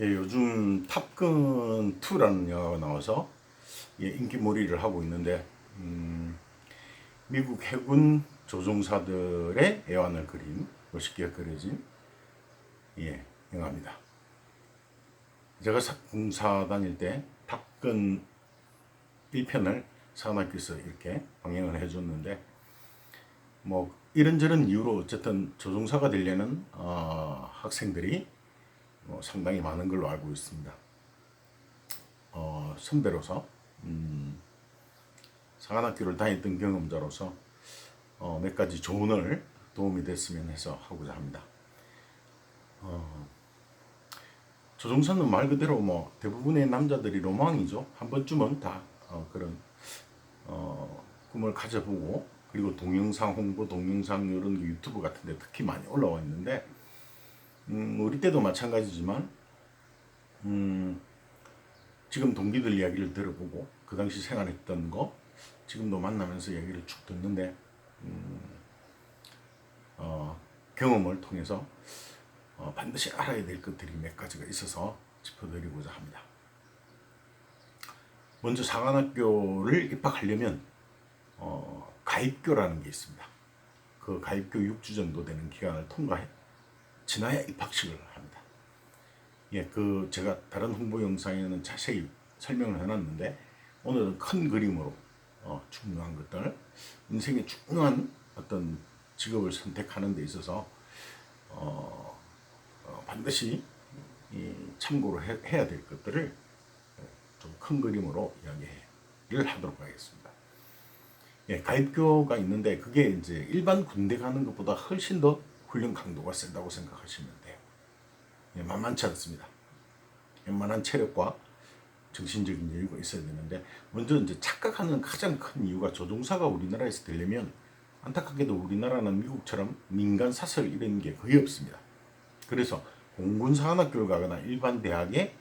예, 요즘 탑건 2라는 영화가 나와서 인기몰이를 하고 있는데 미국 해군 조종사들의 애환을 그린 멋있게 그려진 영화입니다. 제가 공사 다닐 때 탑건 1편을 사관학교에서 이렇게 방영을 해줬는데 뭐 이런저런 이유로 어쨌든 조종사가 되려는 학생들이 상당히 많은 걸로 알고 있습니다. 선배로서 사관학교를 다녔던 경험자로서 몇 가지 조언을 도움이 됐으면 해서 하고자 합니다. 조종사는 말 그대로 뭐 대부분의 남자들이 로망이죠. 한 번쯤은 다 그런 꿈을 가져보고, 그리고 동영상 홍보, 동영상 이런 유튜브 같은데 특히 많이 올라와 있는데 우리 때도 마찬가지지만 지금 동기들 이야기를 들어보고 그 당시 생활했던 거 지금도 만나면서 얘기를 쭉 듣는데 경험을 통해서 반드시 알아야 될 것들이 몇 가지가 있어서 짚어드리고자 합니다. 먼저 사관학교를 입학하려면 가입교라는 게 있습니다. 그 가입교 6주 정도 되는 기간을 지나야 입학식을 합니다. 그 제가 다른 홍보 영상에는 자세히 설명을 해놨는데 오늘은 큰 그림으로 중요한 것들, 인생의 중요한 어떤 직업을 선택하는 데 있어서 반드시 참고로 해야 될 것들을 좀 큰 그림으로 이야기를 하도록 하겠습니다. 가입교가 있는데 그게 이제 일반 군대 가는 것보다 훨씬 더 훈련 강도가 세다고 생각하시면 돼요. 만만치 않습니다. 웬만한 체력과 정신적인 여유가 있어야 되는데, 먼저 이제 착각하는 가장 큰 이유가 조종사가 우리나라에서 되려면 안타깝게도 우리나라는 미국처럼 민간 사설 이런 게 거의 없습니다. 그래서 공군사관학교를 가거나 일반 대학의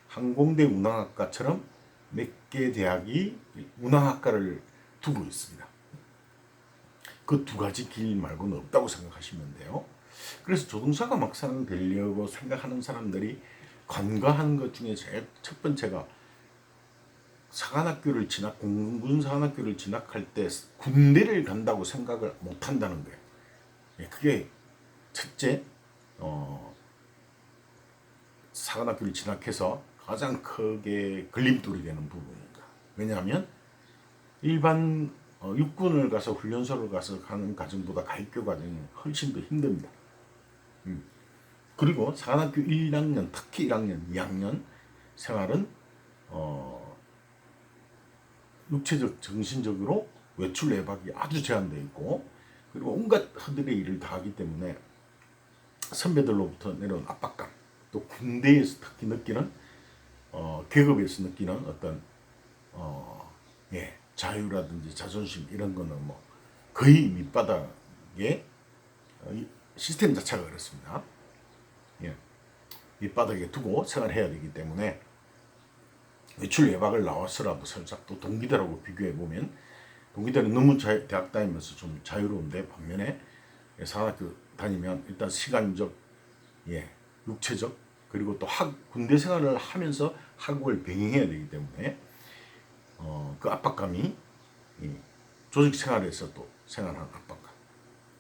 항공대 운항학과처럼 몇 개 대학이 운항학과를 두고 있습니다. 그 두 가지 길 말고는 없다고 생각하시면 돼요. 그래서 조종사가 막상 되려고 생각하는 사람들이 간과하는 것 중에 제일 첫 번째가 공군사관학교를 진학할 때 군대를 간다고 생각을 못 한다는 거예요. 그게 첫째, 사관학교를 진학해서 가장 크게 걸림돌이 되는 부분입니다. 왜냐하면 일반 육군을 가서 훈련소를 가서 가는 과정보다 가입교 과정이 훨씬 더 힘듭니다. 그리고 사관학교 1학년, 특히 1학년, 2학년 생활은 육체적, 정신적으로 외출 외박이 아주 제한되어 있고, 그리고 온갖 허들의 일을 다 하기 때문에 선배들로부터 내려온 압박감, 또 군대에서 특히 느끼는 계급에서 느끼는 어떤 자유라든지 자존심 이런 거는 뭐 거의 밑바닥에 시스템 자체가 그렇습니다. 밑바닥에 두고 생활해야 되기 때문에 외출 외박을 나와서라도 살짝 또 동기들하고 비교해 보면 동기들은 너무 대학 다니면서 좀 자유로운데, 반면에 사관학교 다니면 일단 시간적, 육체적, 그리고 또 군대 생활을 하면서 학업을 병행해야 되기 때문에 그 압박감이 조직 생활에서 또 생활하는 압박감,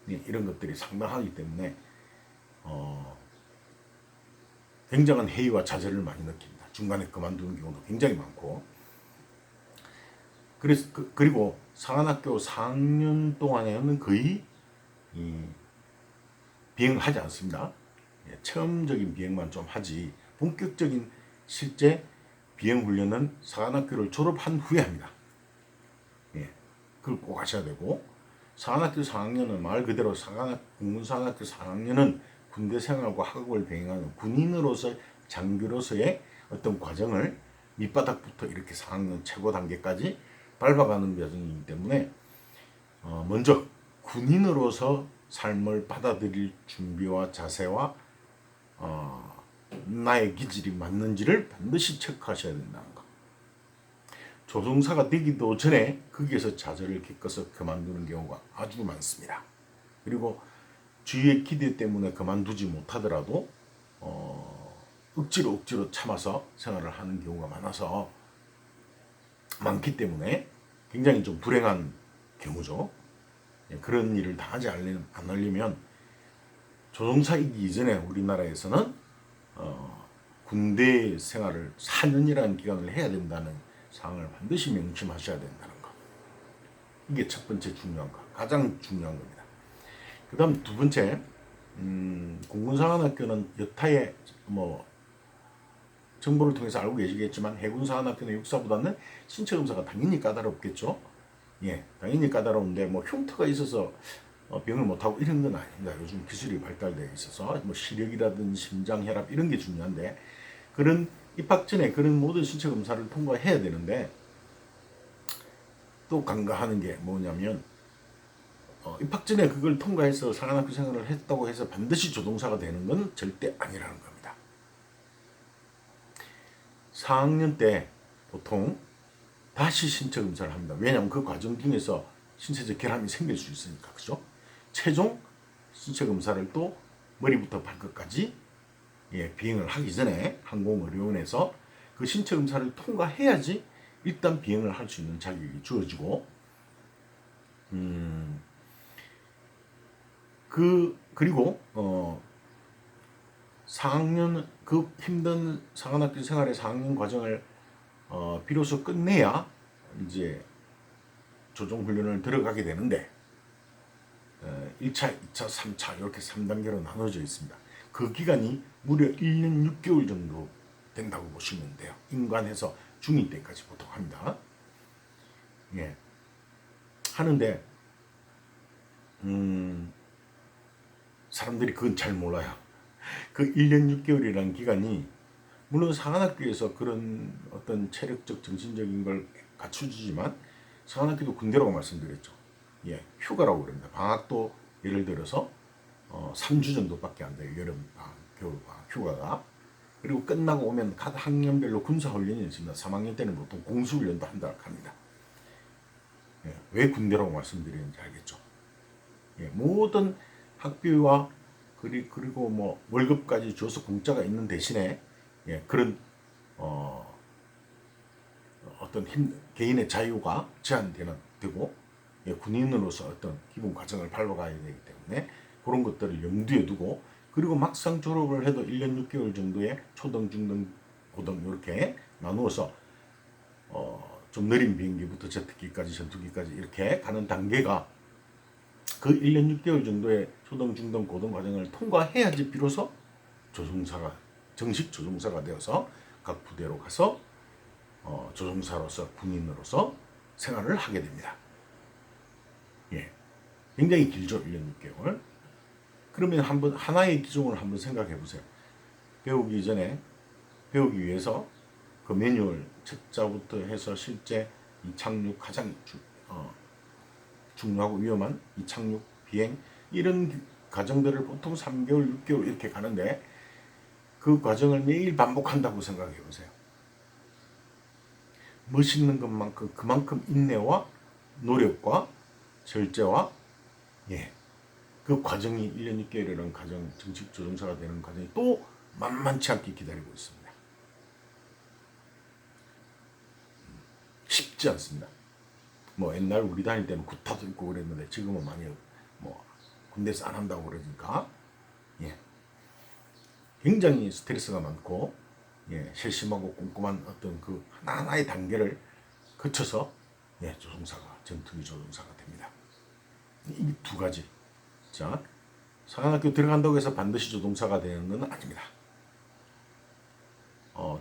이런 것들이 상당하기 때문에 굉장한 회의와 좌절을 많이 느낍니다. 중간에 그만두는 경우도 굉장히 많고, 그래서 그리고 사관학교 4학년 동안에는 거의 비행을 하지 않습니다. 체험적인 비행만 좀 하지 본격적인 실제 비행 훈련은 사관학교를 졸업한 후에 합니다. 그걸 꼭 하셔야 되고, 사관학교 4학년은 말 그대로 공군사관학교 4학년은 군대 생활과 학업을 병행하는 군인으로서 장교로서의 어떤 과정을 밑바닥부터 이렇게 4학년 최고 단계까지 밟아가는 과정이기 때문에 먼저 군인으로서 삶을 받아들일 준비와 자세와 나의 기질이 맞는지를 반드시 체크하셔야 된다는 것. 조종사가 되기도 전에 거기에서 좌절을 겪어서 그만두는 경우가 아주 많습니다. 그리고 주위의 기대 때문에 그만두지 못하더라도 억지로 참아서 생활을 하는 경우가 많기 때문에 굉장히 좀 불행한 경우죠. 그런 일을 당하지 않으려면 조종사이기 이전에 우리나라에서는 군대 생활을 4년이라는 기간을 해야 된다는 사항을 반드시 명심하셔야 된다는 것. 이게 첫 번째 중요한 것, 가장 중요한 겁니다. 그 다음 두 번째, 공군사관학교는 여타의 정보를 통해서 알고 계시겠지만 해군사관학교는 육사보다는 신체검사가 당연히 까다롭겠죠. 예, 당연히 까다로운데 흉터가 있어서 병을 못하고 이런 건 아닙니다. 요즘 기술이 발달되어 있어서 시력이라든지 심장, 혈압 이런 게 중요한데 그런 입학 전에 그런 모든 신체 검사를 통과해야 되는데 또 간과하는 게 뭐냐면 입학 전에 그걸 통과해서 사관학교 생활을 했다고 해서 반드시 조종사가 되는 건 절대 아니라는 겁니다. 4학년 때 보통 다시 신체 검사를 합니다. 왜냐하면 그 과정 중에서 신체적 결함이 생길 수 있으니까. 그죠? 최종 신체 검사를 또 머리부터 발끝까지 비행을 하기 전에 항공의료원에서 그 신체 검사를 통과해야지 일단 비행을 할 수 있는 자격이 주어지고 그리고 4학년 그 힘든 사관학교 생활의 4학년 과정을 비로소 끝내야 이제 조종훈련을 들어가게 되는데 1차, 2차, 3차 이렇게 3단계로 나눠져 있습니다. 그 기간이 무려 1년 6개월 정도 된다고 보시면 돼요. 인관해서 중2 때까지 보통 합니다. 예. 하는데 사람들이 그건 잘 몰라요. 그 1년 6개월이라는 기간이 물론 사관학교에서 그런 어떤 체력적, 정신적인 걸 갖춰주지만 사관학교도 군대라고 말씀드렸죠. 예, 휴가라고 그럽니다. 방학도 예를 들어서 3주 정도밖에 안 돼요. 여름 방학, 겨울 방학, 휴가가. 그리고 끝나고 오면 각 학년별로 군사훈련이 있습니다. 3학년 때는 보통 공수훈련도 한다고 합니다. 예, 왜 군대라고 말씀드리는지 알겠죠? 예, 모든 학비와 그리고 월급까지 줘서 공짜가 있는 대신에 그런 어떤 개인의 자유가 제한되고 군인으로서 어떤 기본 과정을 밟아가야 되기 때문에 그런 것들을 염두에 두고 그리고 막상 졸업을 해도 1년 6개월 정도의 초등, 중등, 고등 이렇게 나누어서 좀 느린 비행기부터 제트기까지 전투기까지 이렇게 가는 단계가 그 1년 6개월 정도의 초등, 중등, 고등 과정을 통과해야지 비로소 정식 조종사가 되어서 각 부대로 가서 조종사로서 군인으로서 생활을 하게 됩니다. 예, 굉장히 길죠. 1년 6개월. 그러면 하나의 기종을 한번 생각해 보세요. 배우기 위해서 그 매뉴얼 책자부터 해서 실제 이착륙 가장 중요하고 위험한 이착륙 비행 이런 과정들을 보통 3개월, 6개월 이렇게 가는데 그 과정을 매일 반복한다고 생각해 보세요. 멋있는 것만큼 그만큼 인내와 노력과 절제와 그 과정이 1년 6개월이라는 과정, 정식 조종사가 되는 과정이 또 만만치 않게 기다리고 있습니다. 쉽지 않습니다. 옛날 우리 다닐 때는 구타도 있고 그랬는데 지금은 많이 군대에서 안 한다고 그러니까 굉장히 스트레스가 많고 세심하고 꼼꼼한 어떤 그 하나하나의 단계를 거쳐서 조종사가 전투기 조종사가 됩니다. 이 두 가지. 자, 사관학교 들어간다고 해서 반드시 조종사가 되는 건 아닙니다.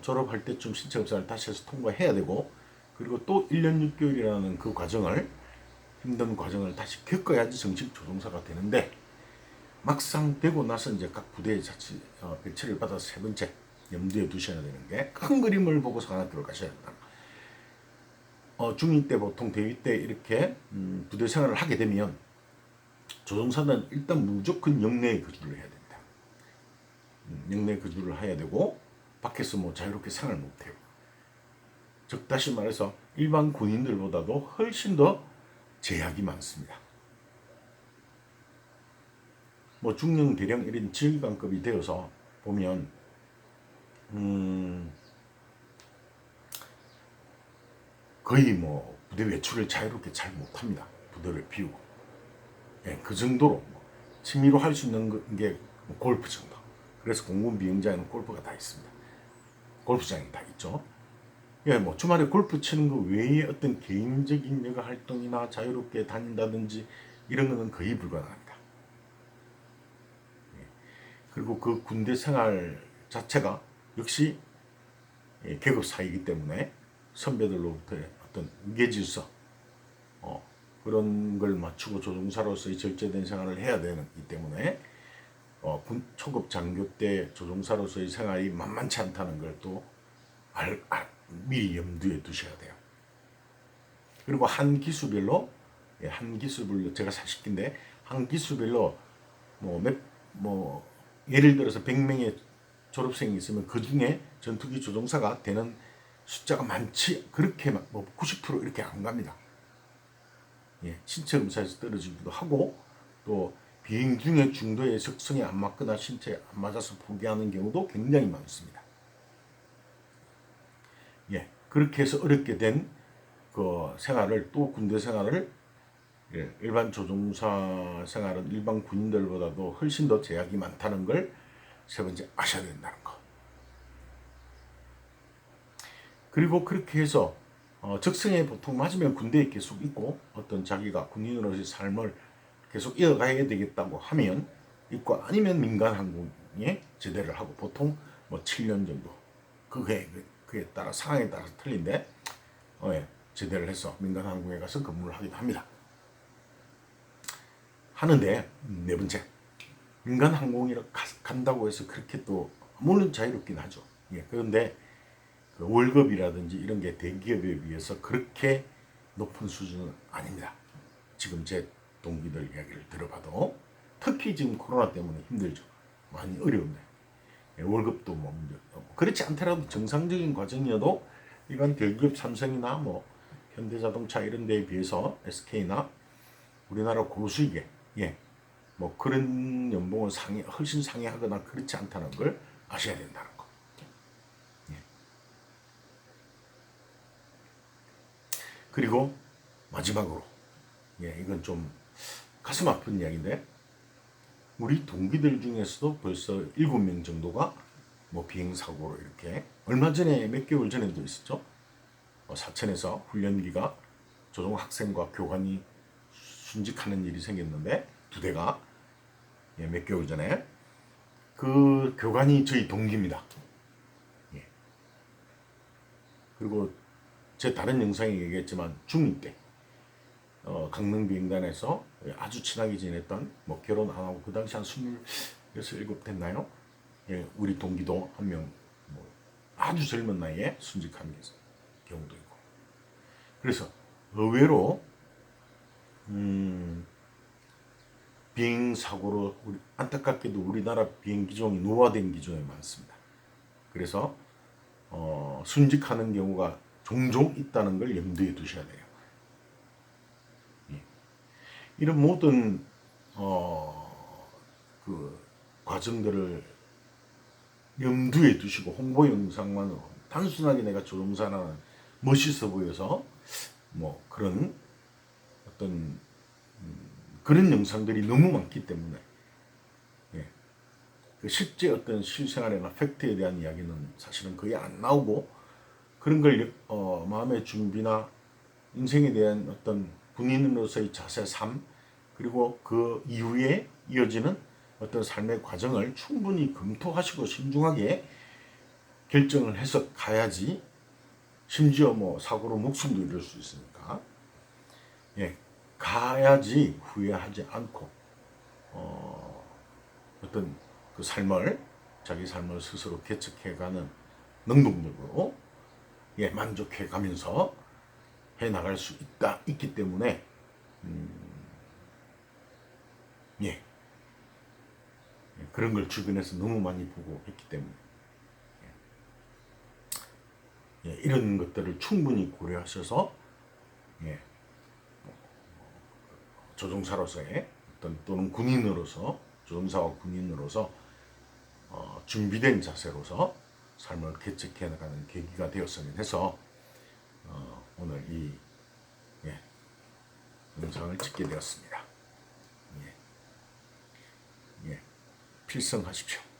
졸업할 때쯤 신체검사를 다시 해서 통과해야 되고 그리고 또 1년 6개월이라는 그 과정을 힘든 과정을 다시 겪어야지 정식 조종사가 되는데 막상 되고 나서 이제 각 부대에 자치 배치를 받아서 세 번째 염두에 두셔야 되는 게 큰 그림을 보고 사관학교를 가셔야 된다. 중2 때 보통 대위 때 이렇게 부대 생활을 하게 되면 조종사는 일단 무조건 영내에 거주를 해야 됩니다. 영내 거주를 해야 되고 밖에서 자유롭게 생활 못해요. 즉 다시 말해서 일반 군인들보다도 훨씬 더 제약이 많습니다. 중령, 대령 이런 지휘관급이 되어서 보면 거의 뭐 부대 외출을 자유롭게 잘 못합니다. 부대를 비우고. 예, 그 정도로 취미로 할 수 있는 게 골프 정도. 그래서 공군 비행장에는 골프가 다 있습니다. 골프장이 다 있죠. 예, 뭐 주말에 골프 치는 거 외에 어떤 개인적인 여가 활동이나 자유롭게 다닌다든지 이런 거는 거의 불가능합니다. 예, 그리고 그 군대 생활 자체가 역시 계급 사이이기 때문에 선배들로부터의 어떤 위계질서 그런 걸 맞추고 조종사로서의 절제된 생활을 해야 되기 때문에 초급 장교 때 조종사로서의 생활이 만만치 않다는 걸 또 미리 염두에 두셔야 돼요. 그리고 한 기수별로 제가 40기인데 한 기수별로 예를 들어서 100명의 졸업생이 있으면 그 중에 전투기 조종사가 되는 숫자가 많지 그렇게 90% 이렇게 안 갑니다. 예, 신체 검사에서 떨어지기도 하고 또 비행 중에 중도의 적성에 안 맞거나 신체에 안 맞아서 포기하는 경우도 굉장히 많습니다. 예, 그렇게 해서 어렵게 된 그 생활을 또 군대 생활을 일반 조종사 생활은 일반 군인들보다도 훨씬 더 제약이 많다는 걸 세 번째 아셔야 된다는 거. 그리고 그렇게 해서 적성에 보통 맞으면 군대에 계속 있고 어떤 자기가 군인으로서의 삶을 계속 이어가야 되겠다고 하면 있고 아니면 민간 항공에 제대를 하고 보통 7년 정도 그게 따라 상황에 따라서 틀린데 제대를 해서 민간 항공에 가서 근무를 하기도 합니다. 하는데 네 번째 민간 항공에 간다고 해서 그렇게 또 물론 자유롭긴 하죠. 예, 그런데 그 월급이라든지 이런 게 대기업에 비해서 그렇게 높은 수준은 아닙니다. 지금 제 동기들 이야기를 들어봐도 특히 지금 코로나 때문에 힘들죠. 많이 어려운데 월급도 문제 그렇지 않더라도 정상적인 과정이어도 일반 대기업 삼성이나 현대자동차 이런 데에 비해서 SK나 우리나라 고수익에 그런 연봉은 훨씬 상회하거나 그렇지 않다는 걸 아셔야 된다는 거. 예. 그리고 마지막으로 이건 좀 가슴 아픈 이야기인데 우리 동기들 중에서도 벌써 7명 정도가 비행사고로 이렇게 얼마 전에 몇 개월 전에도 있었죠. 사천에서 훈련기가 조종 학생과 교관이 순직하는 일이 생겼는데 두 대가 몇 개월 전에 그 교관이 저희 동기입니다. 예. 그리고 제 다른 영상에 얘기했지만 중2 때 강릉비행단에서 아주 친하게 지냈던 결혼 안 하고 그 당시 한 26, 7 됐나요? 예, 우리 동기도 한 명 아주 젊은 나이에 순직한 경우도 있고 그래서 의외로 비행 사고로 안타깝게도 우리나라 비행 기종이 노화된 기종이 많습니다. 그래서 순직하는 경우가 종종 있다는 걸 염두에 두셔야 돼요. 예. 이런 모든 그 과정들을 염두에 두시고 홍보 영상만으로 단순하게 내가 조종사라는 멋있어 보여서 그런 어떤 그런 영상들이 너무 많기 때문에 그 실제 어떤 실생활이나 팩트에 대한 이야기는 사실은 거의 안 나오고 그런 걸 마음의 준비나 인생에 대한 어떤 군인으로서의 자세, 삶 그리고 그 이후에 이어지는 어떤 삶의 과정을 충분히 검토하시고 신중하게 결정을 해서 가야지 심지어 사고로 목숨도 잃을 수 있으니까 가야지 후회하지 않고 어떤 그 자기 삶을 스스로 개척해가는 능동적으로 만족해가면서 해나갈 수 있기 때문에 그런 걸 주변에서 너무 많이 보고 했기 때문에 이런 것들을 충분히 고려하셔서 조종사로서의 또는 군인으로서 조종사와 군인으로서 준비된 자세로서 삶을 개척해 나가는 계기가 되었으면 해서 오늘 이 영상을 찍게 되었습니다. 필성하십시오.